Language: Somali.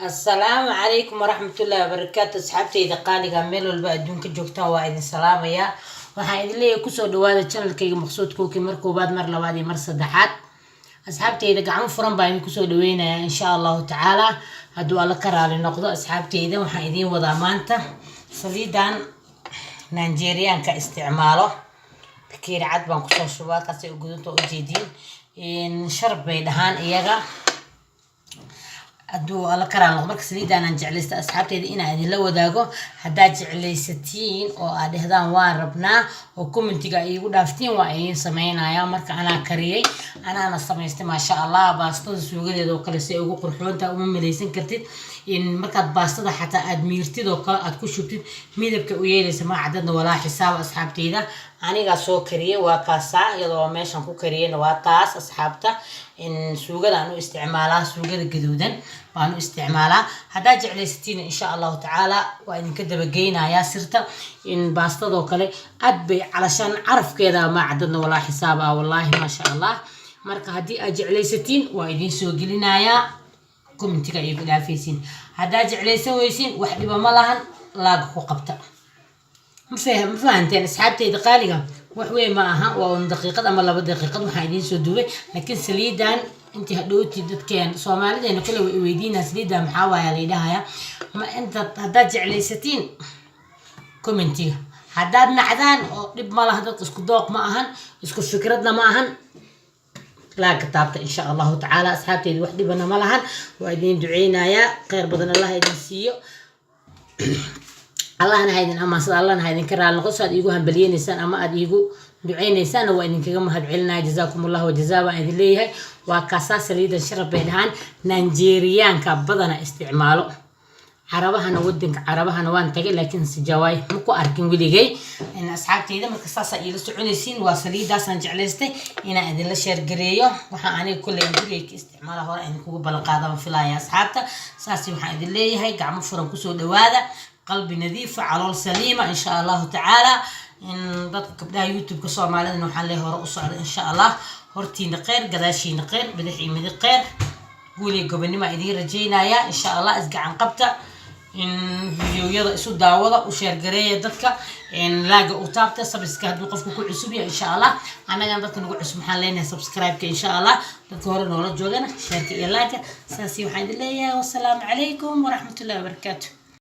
السلام عليكم ورحمة الله وبركاته. أصحابتي إذا قالي قاملوا البادون كجوكتا وايد السلام يا waxaan idin leeyahay kusoo dhawaada channelkayga maqsuudkooki markuu baad mar labaad iyo mar saddexaad asxaabteyda gacmo furan baan idin kusoo dhaweynayaa insha Allah taala hadduu alla ka raali noqdo asxaabteyda waxaan idin wadaa maanta saliidan Nigerian-ka isticmaalo bakeeri cad baan kusoo shubaa qasay u gudunta u jeedin in sharb bay dhahaan iyaga aduu ala karaan marka saliidan aan jeclaysta asxaabteyda in aan idin la wadaago hadaa jeclaysatiin oo aad dhahdaan waan rabnaa oo commentiga iigu dhaaftiin waa idin sameynaya marka ana kariyay ana samaystay ma sha Allah baastada suugadeeda oo kale si ugu qurxoonta uma milaysan kartid in markaad baastada xataa aad miirtid oo kale aad ku shubtid midabka u yeelaysa ma cadadna walaa xisaab asxaabteyda aniga soo kariyay waa kaasa iyadoo meeshan ku kariyayna waa taas asxaabta in suugada aanu isticmaalaa suugada gaduudan waanu isticmaalaa hadaa jeclaysatiin insha Allah taala waa idin ka dabageynayaa sirta in baastada kale aad bay calashan carafkeeda ma cadadna walaa xisaab wallahi ma sha Allah marka hadii aad jeclaysatiin waa idin soo gelinayaa commentiga iigu dhaafaysiin hadaa jeclaysan weysiin wax dhiba ma lahan laag ku qabta ما فهمتين أصحابتي دقالقة وحوي معها ودقيقة أما 2 دقيقة وحايدين سودوي لكن سليدان انت هدوتي دكان صومالي لأن كل ويدينا سليدان محاوى يا ليدها ما انت هداد جعليستين كومنتي هداد نعدان رب ما لها دق اسكو دوق معهن اسكو فكرتنا معهن لا كتابت إن شاء الله تعالى أصحابتي دي وحدي بنا ملهن وعيدين دعينا يا خير بدن الله يدين سيو الله أنا هيدن أما صد الله أنا هيدن كرال نقص هاد يجوهم بليين إنسان أما هاد يجو دعين إنسان وإن كجم هاد علنا جزاكم الله وجزاء وإذ ليه وكاساس سليد الشرب بينهان نيجيريان كبدنا استعماله عربها نودن عربها نوان تجي لكن سجواي مكو أركن ولي جاي إن أصحابتي إذا مكساسة يلسعوني سين وسليد داسن جعلسته إن أدل شر جريه وحاني كل يجري استعماله هو إن كوب بالقادة في لا يا أصحابته ساسي وحيد ليه هاي قام فرن كسو دواده قلبي نظيف على سليمة إن شاء الله تعالى إن ضدك بدأ يوتيوب كسر معنا إنه حليه رؤوس إن شاء الله هرتي نقير قداشي نقير بدحي من القير قولي قبل ما يدير رجينا يا إن شاء الله أزقع عن قبته إن فيديو يضع سود دعوة وشير قرية ضدك إن لاقى وتابته سبسكرايب وقفكم كل عسوبية إن شاء الله أنا جنبك نقول عسوم حلينا سبسكرايب إن شاء الله تذكرون ولا جوجنا شارك إياك ساسي وحيد الله والسلام عليكم ورحمة الله وبركاته.